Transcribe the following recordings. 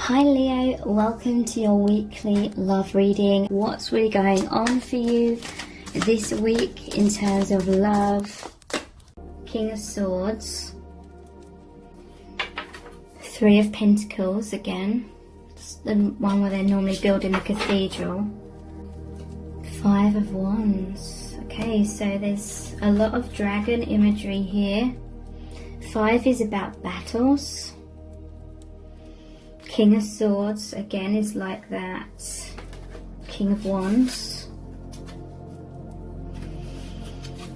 Hi Leo, welcome to your weekly love reading. What's really going on for you this week in terms of love? King of Swords, Three of Pentacles again, it's the one where they're normally building the cathedral. Five of Wands. Okay, so there's a lot of dragon imagery here. Five is about battles. King of Swords again is like that. King of Wands.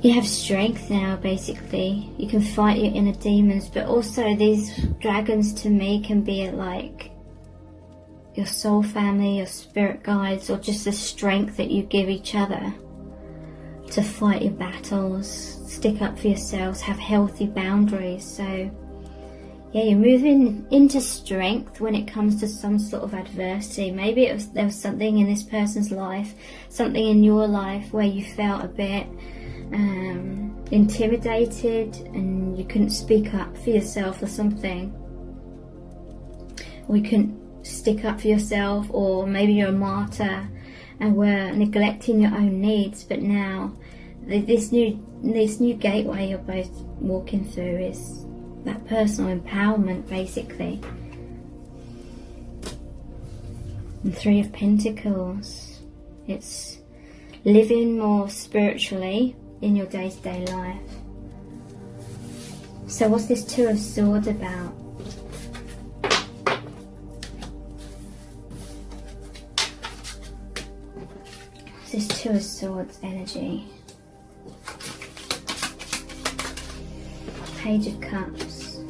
You have strength now, basically. You can fight your inner demons, but also these dragons to me can be like your soul family, your spirit guides, or just the strength that you give each other to fight your battles, stick up for yourselves, have healthy boundaries. So yeah, you're moving into strength when it comes to some sort of adversity. Maybe there was something in this person's life, something in your life where you felt a bit intimidated and you couldn't speak up for yourself or something. Or you couldn't stick up for yourself, or maybe you're a martyr and were neglecting your own needs. But now this new gateway you're both walking through is that personal empowerment, basically. And Three of Pentacles, it's living more spiritually in your day-to-day life. So what's this Two of Swords about? What's this Two of Swords energy? Page of Cups.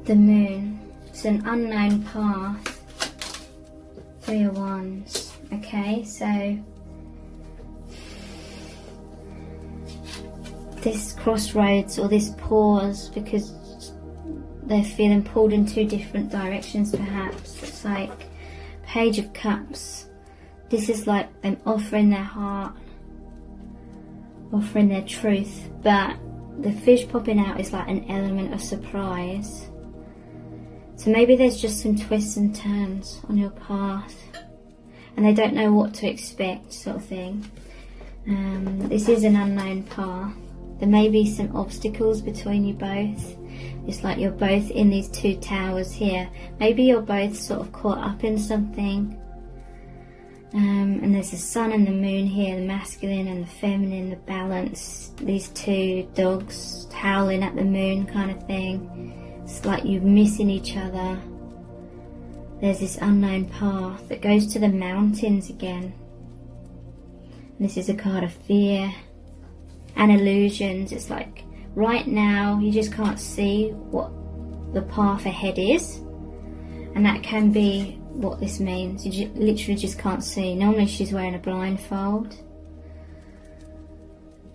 The Moon. It's an unknown path. Three of Wands. Okay, so this crossroads or this pause, because they're feeling pulled in two different directions perhaps. It's like Page of Cups. This is like them offering their heart, offering their truth, but the fish popping out is like an element of surprise. So maybe there's just some twists and turns on your path and they don't know what to expect, sort of thing. This is an unknown path. There may be some obstacles between you both. It's like you're both in these two towers here. Maybe you're both sort of caught up in something. And there's the sun and the moon here, the masculine and the feminine, the balance. These two dogs howling at the moon kind of thing. It's like you're missing each other. There's this unknown path that goes to the mountains again. And this is a card of fear and illusions. It's like right now you just can't see what the path ahead is. And that can be what this means. You literally just can't see. Normally she's wearing a blindfold,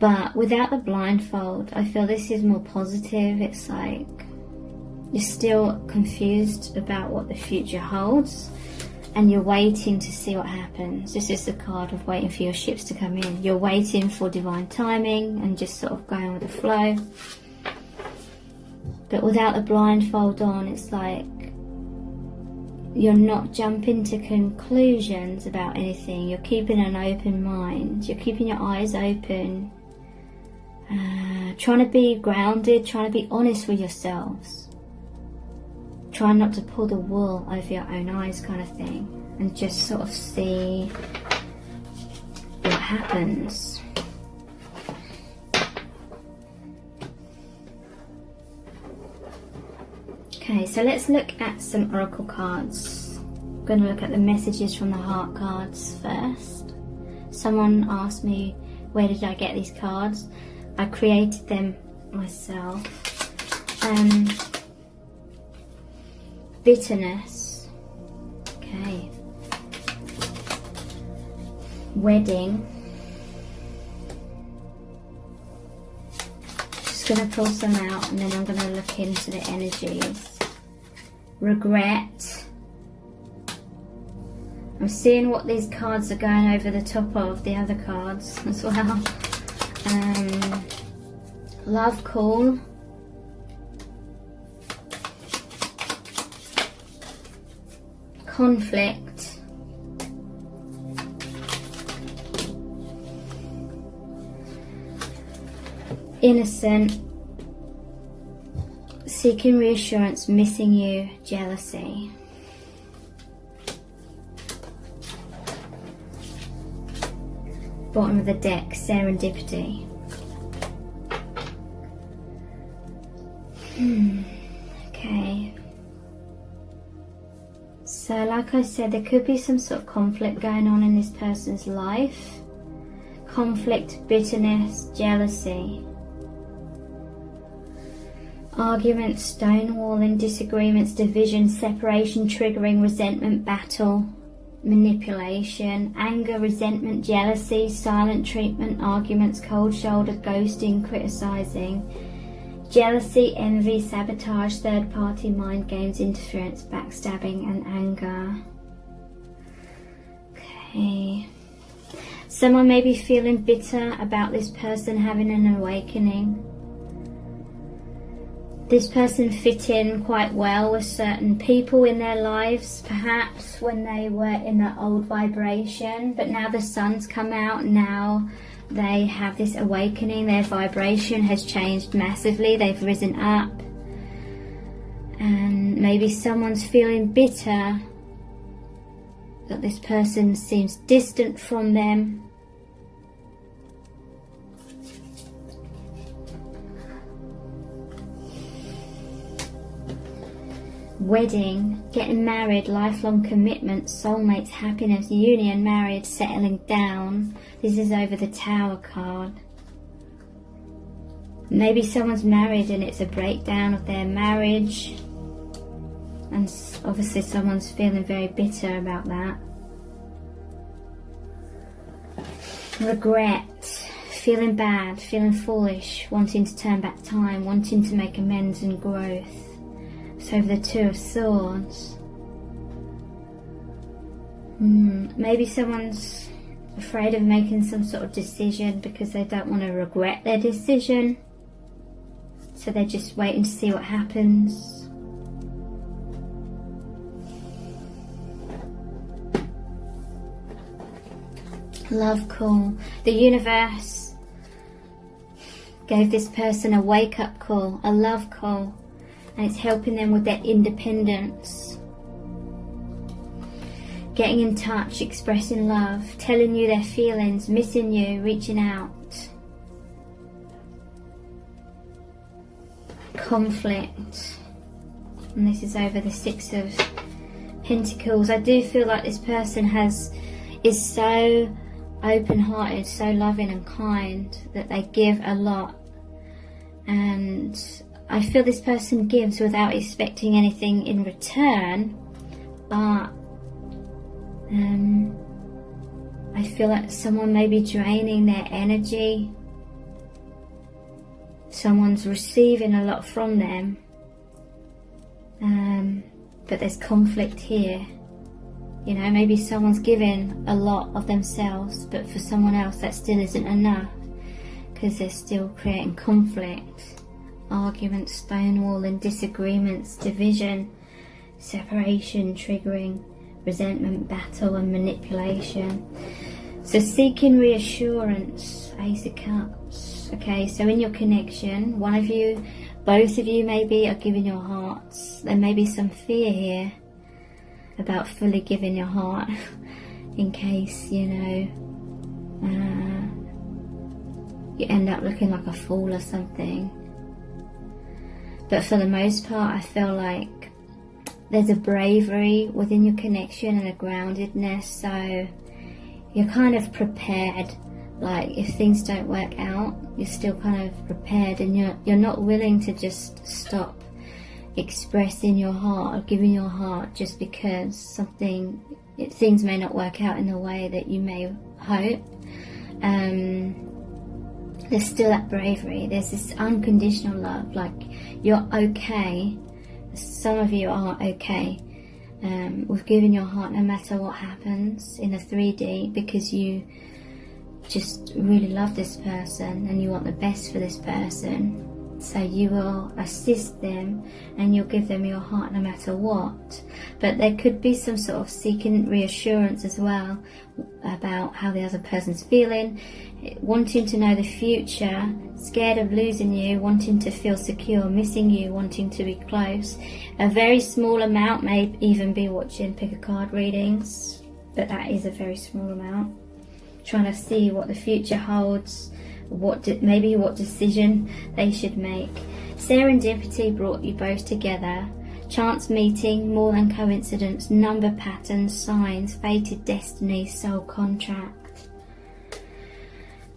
but without the blindfold I feel this is more positive. It's like you're still confused about what the future holds and you're waiting to see what happens. This is the card of waiting for your ships to come in. You're waiting for divine timing and just sort of going with the flow. But without the blindfold on, it's like you're not jumping to conclusions about anything. You're keeping an open mind. You're keeping your eyes open. Trying to be grounded, trying to be honest with yourselves. Trying not to pull the wool over your own eyes kind of thing. And just sort of see what happens. Okay, so let's look at some oracle cards. I'm going to look at the messages from the heart cards first. Someone asked me, where did I get these cards? I created them myself. Bitterness. Okay. Wedding. Just going to pull some out and then I'm going to look into the energies. Regret. I'm seeing what these cards are going over the top of the other cards as well. Love call. conflict. Innocent, seeking reassurance, missing you, jealousy. Bottom of the deck, serendipity. Okay. So like I said, there could be some sort of conflict going on in this person's life. Conflict, bitterness, jealousy. Arguments, stonewalling, disagreements, division, separation, triggering, resentment, battle, manipulation, anger, resentment, jealousy, silent treatment, arguments, cold shoulder, ghosting, criticizing, jealousy, envy, sabotage, third party, mind games, interference, backstabbing and anger. Okay. Someone may be feeling bitter about this person having an awakening. This person fit in quite well with certain people in their lives, perhaps when they were in that old vibration, but now the sun's come out, now they have this awakening, their vibration has changed massively, they've risen up, and maybe someone's feeling bitter that this person seems distant from them. Wedding, getting married, lifelong commitment, soulmates, happiness, union, married, settling down. This is over the Tower card. Maybe someone's married and it's a breakdown of their marriage. And obviously someone's feeling very bitter about that. Regret, feeling bad, feeling foolish, wanting to turn back time, wanting to make amends and growth. So over the Two of Swords. Maybe someone's afraid of making some sort of decision because they don't want to regret their decision. So they're just waiting to see what happens. Love call. The universe gave this person a wake-up call, a love call. And it's helping them with their independence. Getting in touch, expressing love, telling you their feelings, missing you, reaching out. Conflict. And this is over the Six of Pentacles. I do feel like this person is so open-hearted, so loving and kind that they give a lot. And I feel this person gives without expecting anything in return, but I feel like someone may be draining their energy. Someone's receiving a lot from them, but there's conflict here. You know, maybe someone's giving a lot of themselves, but for someone else that still isn't enough because they're still creating conflict. Arguments, stonewalling, disagreements, division, separation, triggering, resentment, battle and manipulation. So seeking reassurance, Ace of Cups. Okay, so in your connection, one of you, both of you maybe are giving your hearts. There may be some fear here about fully giving your heart in case, you know, you end up looking like a fool or something. But for the most part, I feel like there's a bravery within your connection and a groundedness. So you're kind of prepared. Like if things don't work out, you're still kind of prepared, and you're not willing to just stop expressing your heart or giving your heart just because things may not work out in the way that you may hope. There's still that bravery. There's this unconditional love. Like you're okay. Some of you are okay with giving your heart no matter what happens in the 3D, because you just really love this person and you want the best for this person. So you will assist them and you'll give them your heart no matter what. But there could be some sort of seeking reassurance as well about how the other person's feeling, wanting to know the future, scared of losing you, wanting to feel secure, missing you, wanting to be close. A very small amount may even be watching pick a card readings, but that is a very small amount. Trying to see what the future holds, maybe what decision they should make. Serendipity brought you both together. Chance meeting, more than coincidence, number patterns, signs, fated destiny, soul contract.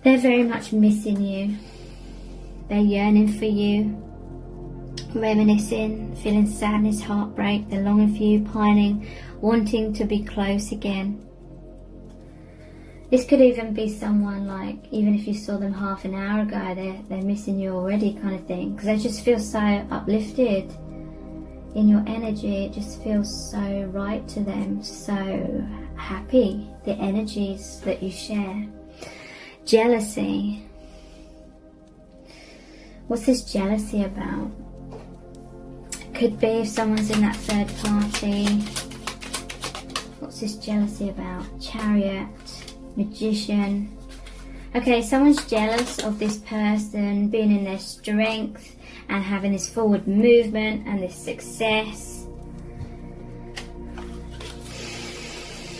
They're very much missing you. They're yearning for you, reminiscing, feeling sadness, heartbreak. They're longing for you, pining, wanting to be close again. This could even be someone like, even if you saw them half an hour ago, they're missing you already kind of thing. Because they just feel so uplifted in your energy. It just feels so right to them, so happy, the energies that you share. Jealousy. What's this jealousy about? Could be if someone's in that third party. What's this jealousy about? Chariot. Magician. Okay, someone's jealous of this person being in their strength and having this forward movement and this success.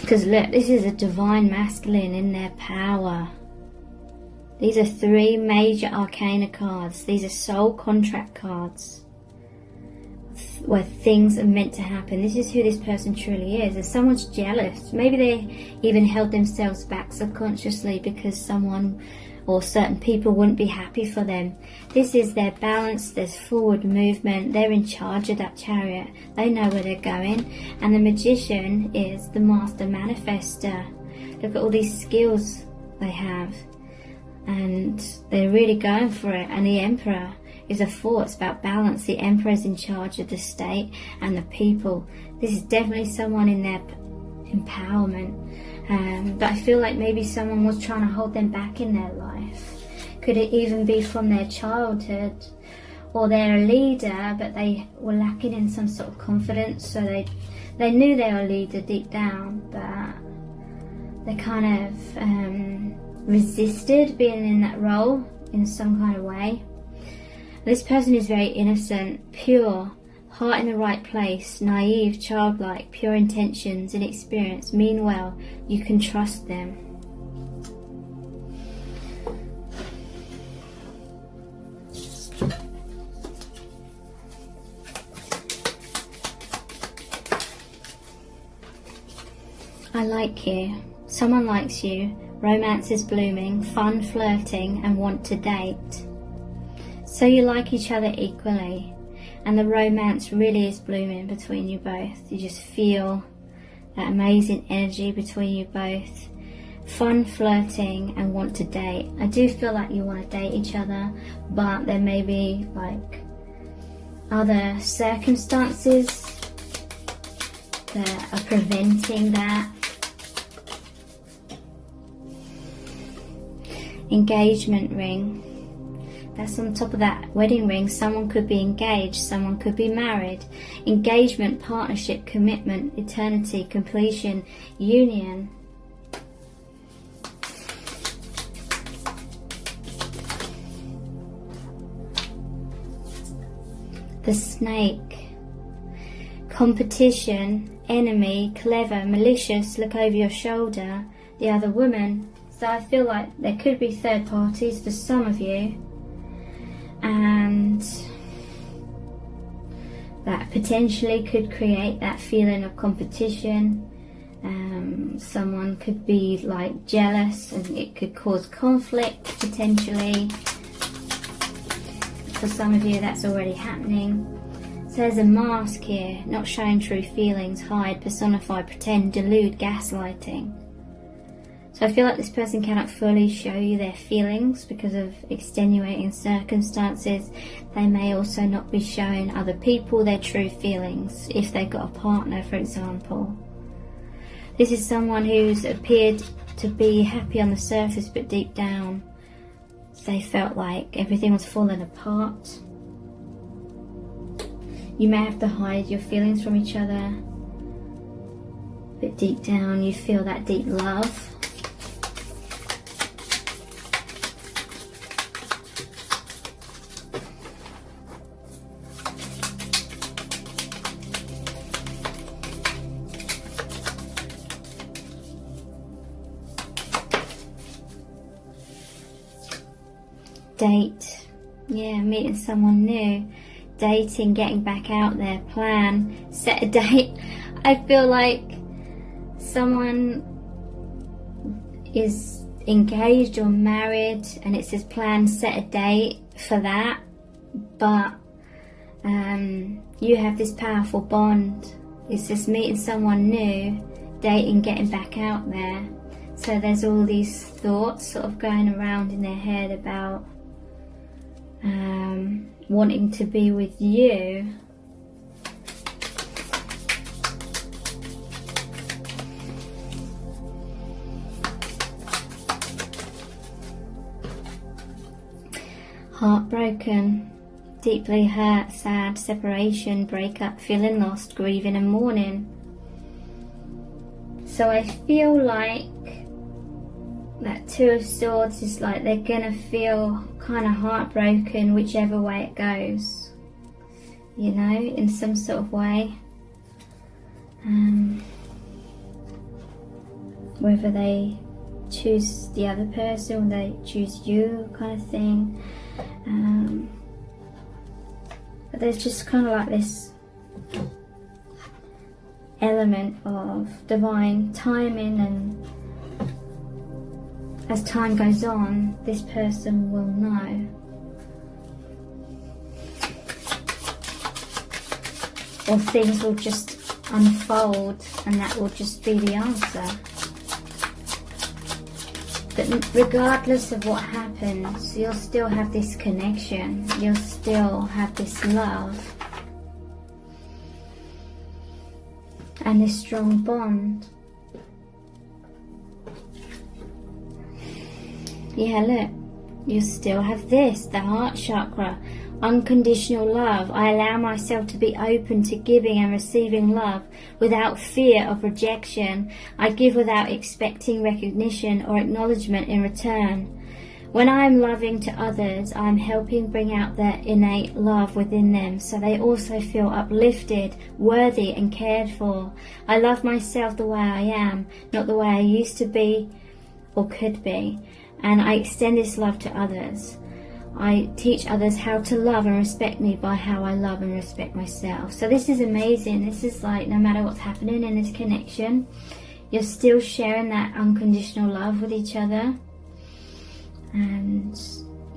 Because look, this is a divine masculine in their power. These are 3 major arcana cards. These are soul contract cards, where things are meant to happen. This is who this person truly is. If someone's jealous, maybe they even held themselves back subconsciously because someone or certain people wouldn't be happy for them. This is their balance, there's forward movement, they're in charge of that chariot, they know where they're going. And the magician is the master manifester. Look at all these skills they have, and they're really going for it. And the emperor is a force. It's about balance. The emperor is in charge of the state and the people. This is definitely someone in their empowerment. But I feel like maybe someone was trying to hold them back in their life. Could it even be from their childhood? Or they're a leader, but they were lacking in some sort of confidence. So they knew they were a leader deep down, but they kind of resisted being in that role in some kind of way. This person is very innocent, pure, heart in the right place, naive, childlike, pure intentions, inexperienced, mean well. You can trust them. I like you. Someone likes you. Romance is blooming, fun, flirting, and want to date. So you like each other equally, and the romance really is blooming between you both. You just feel that amazing energy between you both. Fun, flirting, and want to date. I do feel like you want to date each other, but there may be like other circumstances that are preventing that. Engagement ring. That's on top of that wedding ring. Someone could be engaged, someone could be married. Engagement, partnership, commitment, eternity, completion, union. The snake. Competition, enemy, clever, malicious, look over your shoulder, the other woman. So I feel like there could be third parties for some of you, and that potentially could create that feeling of competition. Someone could be like jealous, and it could cause conflict potentially. For some of you that's already happening. So there's a mask here, not showing true feelings, hide, personify, pretend, delude, gaslighting. So I feel like this person cannot fully show you their feelings because of extenuating circumstances. They may also not be showing other people their true feelings if they've got a partner, for example. This is someone who's appeared to be happy on the surface, but deep down they felt like everything was falling apart. You may have to hide your feelings from each other, but deep down you feel that deep love. Date, yeah, meeting someone new, dating, getting back out there, plan, set a date. I feel like someone is engaged or married and it says plan, set a date for that, but you have this powerful bond. It's just meeting someone new, dating, getting back out there. So there's all these thoughts sort of going around in their head about wanting to be with you. Heartbroken, deeply hurt, sad, separation, breakup, feeling lost, grieving and mourning. So I feel like that Two of Swords is like they're gonna feel kind of heartbroken whichever way it goes, you know, in some sort of way. Whether they choose the other person or they choose you, kind of thing. But there's just kind of like this element of divine timing, and as time goes on, this person will know. Or things will just unfold and that will just be the answer. But regardless of what happens, you'll still have this connection. You'll still have this love. And this strong bond. Yeah, look, you still have this, the heart chakra, unconditional love. I allow myself to be open to giving and receiving love without fear of rejection. I give without expecting recognition or acknowledgement in return. When I am loving to others, I am helping bring out their innate love within them so they also feel uplifted, worthy and cared for. I love myself the way I am, not the way I used to be or could be. And I extend this love to others. I teach others how to love and respect me by how I love and respect myself. So this is amazing. This is like, no matter what's happening in this connection, you're still sharing that unconditional love with each other. And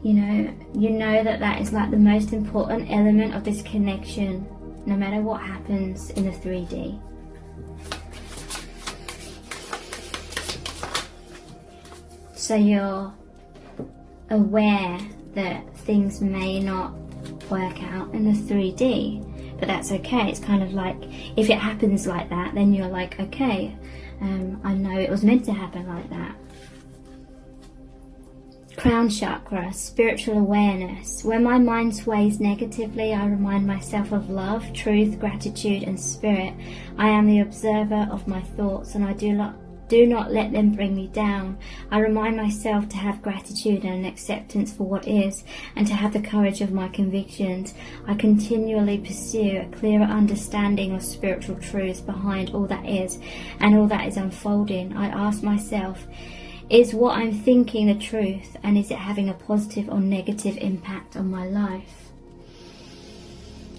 you know that that is like the most important element of this connection, no matter what happens in the 3D. So you're aware that things may not work out in the 3D, but that's okay. It's kind of like, if it happens like that, then you're like, okay, I know it was meant to happen like that. Crown chakra, spiritual awareness. When my mind sways negatively, I remind myself of love, truth, gratitude and spirit. I am the observer of my thoughts and I do not let them bring me down. I remind myself to have gratitude and acceptance for what is, and to have the courage of my convictions. I continually pursue a clearer understanding of spiritual truths behind all that is and all that is unfolding. I ask myself, is what I'm thinking the truth, and is it having a positive or negative impact on my life?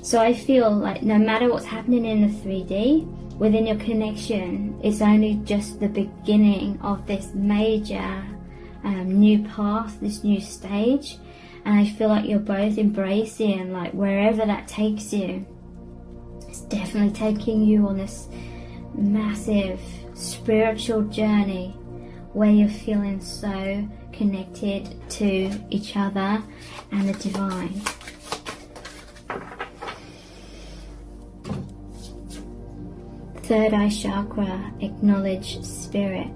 So I feel like no matter what's happening in the 3D, within your connection, it's only just the beginning of this major new path, this new stage. And I feel like you're both embracing, like, wherever that takes you. It's definitely taking you on this massive spiritual journey where you're feeling so connected to each other and the divine. Third eye chakra, acknowledge spirit.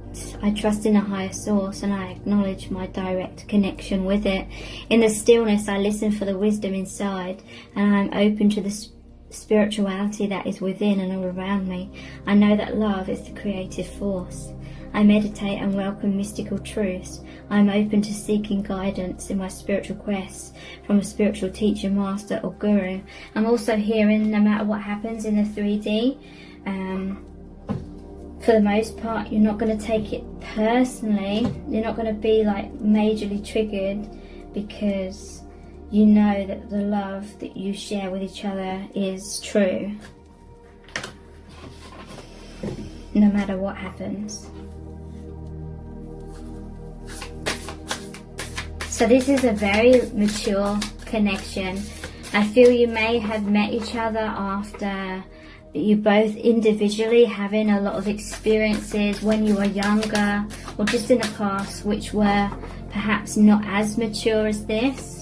I trust in a higher source and I acknowledge my direct connection with it. In the stillness, I listen for the wisdom inside, and I am open to the spirituality that is within and all around me. I know that love is the creative force. I meditate and welcome mystical truths. I'm open to seeking guidance in my spiritual quests from a spiritual teacher, master or guru. I'm also hearing no matter what happens in the 3D, for the most part, you're not going to take it personally. You're not going to be like majorly triggered, because you know that the love that you share with each other is true, no matter what happens. So this is a very mature connection. I feel you may have met each other after you both individually having a lot of experiences when you were younger, or just in the past, which were perhaps not as mature as this.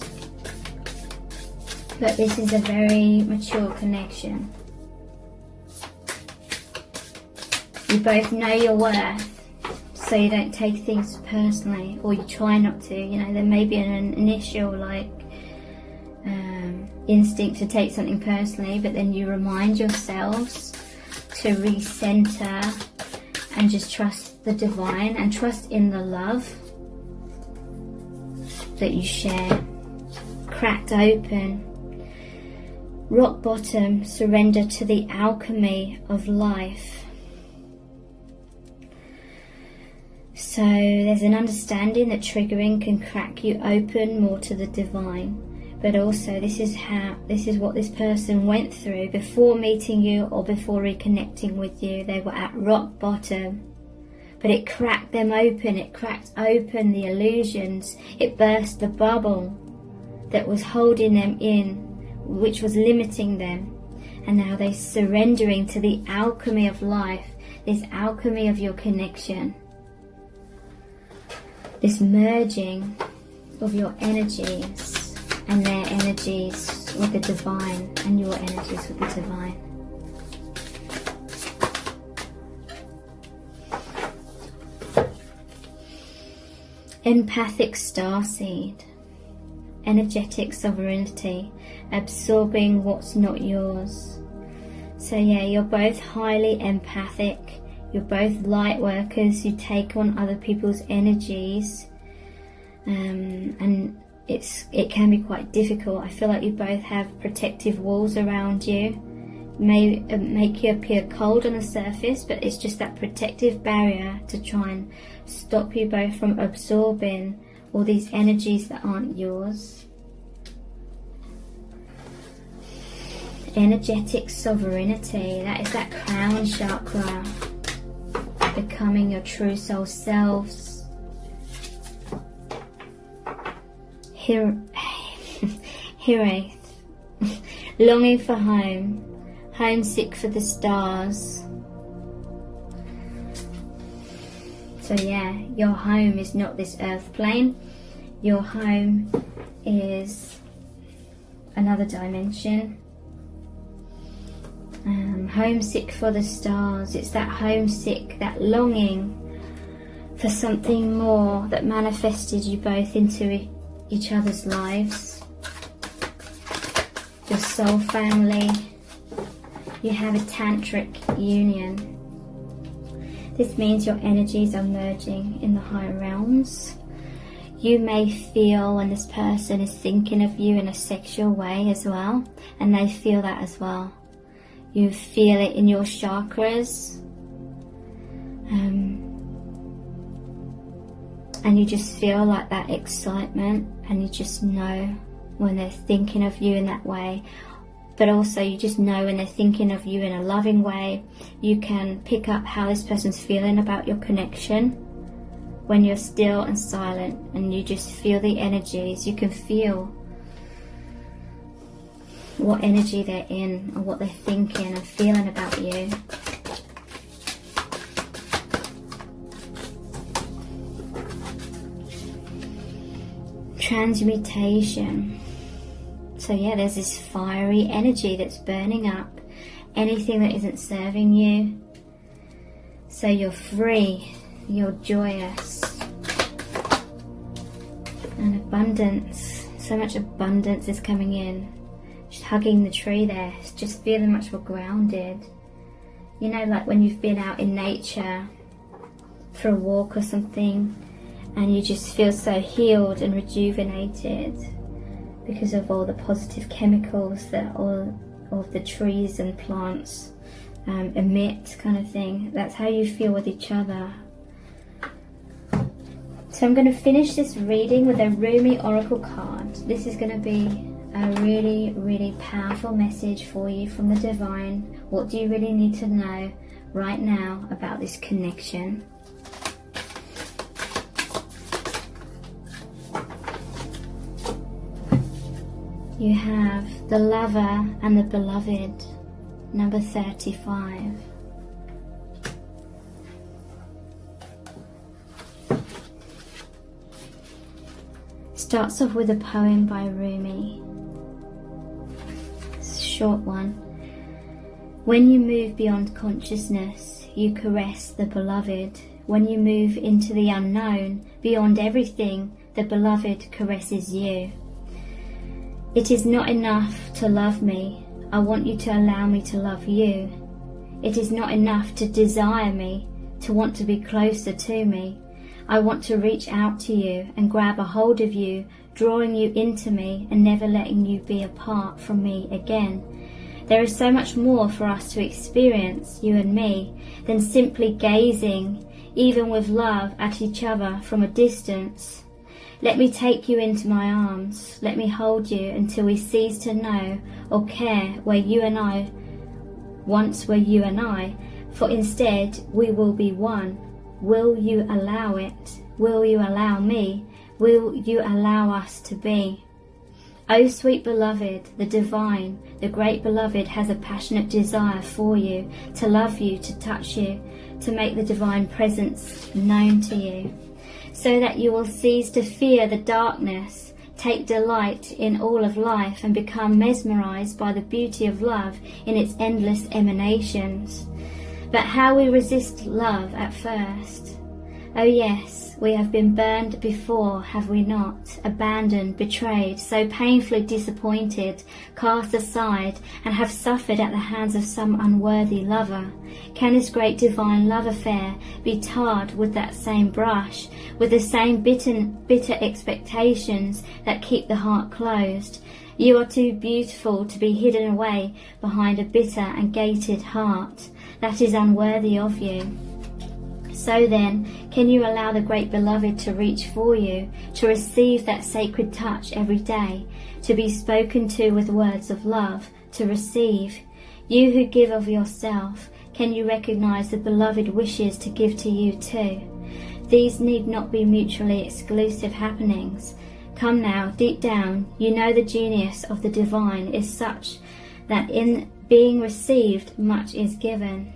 But this is a very mature connection. You both know your worth, so you don't take things personally, or you try not to. You know, there may be an initial instinct to take something personally, but then you remind yourselves to recenter and just trust the divine and trust in the love that you share. Cracked open, rock bottom, surrender to the alchemy of life. So there's an understanding that triggering can crack you open more to the divine. But also this is what this person went through before meeting you or before reconnecting with you. They were at rock bottom, but it cracked them open. It cracked open the illusions. It burst the bubble that was holding them in, which was limiting them. And now they're surrendering to the alchemy of life, this alchemy of your connection, this merging of your energies and their energies with the divine, and your energies with the divine. Empathic starseed, energetic sovereignty, absorbing what's not yours. So yeah, you're both highly empathic. You're both light workers who take on other people's energies, and it can be quite difficult. I feel like you both have protective walls around you. May make you appear cold on the surface, but it's just that protective barrier to try and stop you both from absorbing all these energies that aren't yours. Energetic sovereignty, that is that crown chakra, becoming your true soul selves. Hireth, longing for home, homesick for the stars. So yeah, your home is not this earth plane. Your home is another dimension. Homesick for the stars. It's that homesick, that longing for something more that manifested you both into each other's lives. Your soul family. You have a tantric union. This means your energies are merging in the higher realms. You may feel when this person is thinking of you in a sexual way as well, and they feel that as well. You feel it in your chakras, and you just feel like that excitement, and you just know when they're thinking of you in that way. But also you just know when they're thinking of you in a loving way. You can pick up how this person's feeling about your connection when you're still and silent, and you just feel the energies. You can feel what energy they're in and what they're thinking and feeling about you. Transmutation. So yeah, there's this fiery energy that's burning up anything that isn't serving you. So you're free, you're joyous. And abundance, so much abundance is coming in. just hugging the tree there, just feeling much more grounded. You know, like when you've been out in nature for a walk or something, and you just feel so healed and rejuvenated because of all the positive chemicals that all of the trees and plants emit, kind of thing. That's how you feel with each other. So I'm going to finish this reading with a Rumi Oracle card. This is going to be a really, really powerful message for you from the Divine. What do you really need to know right now about this connection? You have the Lover and the Beloved, number 35. Starts off with a poem by Rumi. It's a short one. When you move beyond consciousness, you caress the beloved. When you move into the unknown, beyond everything, the beloved caresses you. It is not enough to love me. I want you to allow me to love you. It is not enough to desire me, to want to be closer to me. I want to reach out to you and grab a hold of you, drawing you into me and never letting you be apart from me again. There is so much more for us to experience, you and me, than simply gazing, even with love, at each other from a distance. Let me take you into my arms. Let me hold you until we cease to know or care where you and I once were you and I, for instead we will be one. Will you allow it? Will you allow me? Will you allow us to be? O sweet beloved, the divine, the great beloved has a passionate desire for you, to love you, to touch you, to make the divine presence known to you, so that you will cease to fear the darkness, take delight in all of life, and become mesmerized by the beauty of love in its endless emanations. But how we resist love at first. Oh yes, we have been burned before, have we not? Abandoned, betrayed, so painfully disappointed, cast aside, and have suffered at the hands of some unworthy lover. Can this great divine love affair be tarred with that same brush, with the same bitter expectations that keep the heart closed? You are too beautiful to be hidden away behind a bitter and gated heart that is unworthy of you. So then, can you allow the great beloved to reach for you, to receive that sacred touch every day, to be spoken to with words of love, to receive? You who give of yourself, can you recognize the beloved wishes to give to you too? These need not be mutually exclusive happenings. Come now, deep down, you know the genius of the divine is such that in being received, much is given.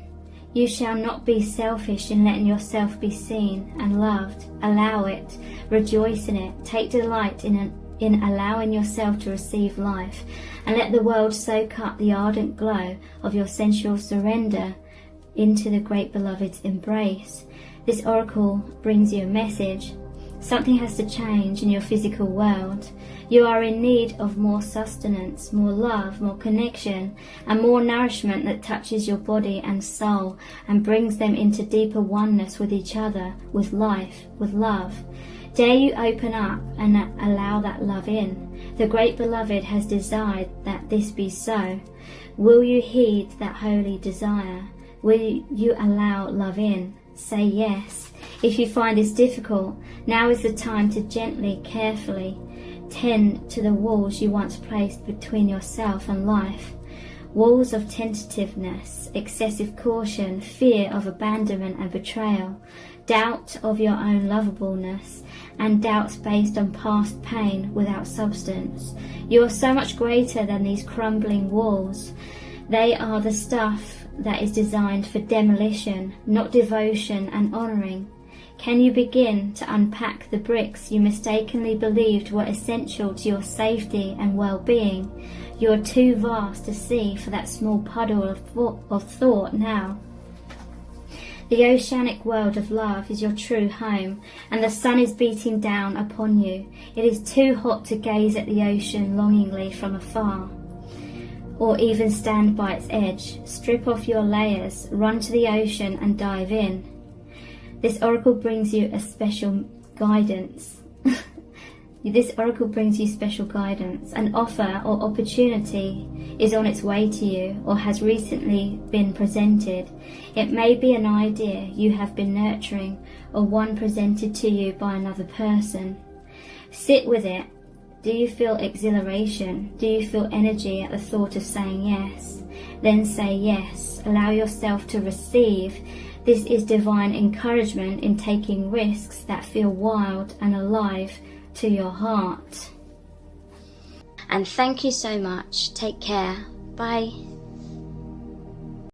You shall not be selfish in letting yourself be seen and loved. Allow it, rejoice in it, take delight in allowing yourself to receive life, and let the world soak up the ardent glow of your sensual surrender into the great beloved's embrace. This oracle brings you a message. Something has to change in your physical world. You are in need of more sustenance, more love, more connection, and more nourishment that touches your body and soul and brings them into deeper oneness with each other, with life, with love. Dare you open up and allow that love in? The great beloved has desired that this be so. Will you heed that holy desire? Will you allow love in? Say yes. If you find this difficult, now is the time to gently, carefully tend to the walls you once placed between yourself and life. Walls of tentativeness, excessive caution, fear of abandonment and betrayal, doubt of your own lovableness, and doubts based on past pain without substance. You are so much greater than these crumbling walls. They are the stuff that is designed for demolition, not devotion and honouring. Can you begin to unpack the bricks you mistakenly believed were essential to your safety and well-being? You are too vast to see for that small puddle of thought now. The oceanic world of love is your true home, and the sun is beating down upon you. It is too hot to gaze at the ocean longingly from afar. or even stand by its edge. Strip off your layers, run to the ocean and dive in. This oracle brings you a special guidance. This oracle brings you special guidance. An offer or opportunity is on its way to you or has recently been presented. It may be an idea you have been nurturing or one presented to you by another person. Sit with it. Do you feel exhilaration? Do you feel energy at the thought of saying yes? Then say yes. Allow yourself to receive. This is divine encouragement in taking risks that feel wild and alive to your heart. And thank you so much. Take care. Bye.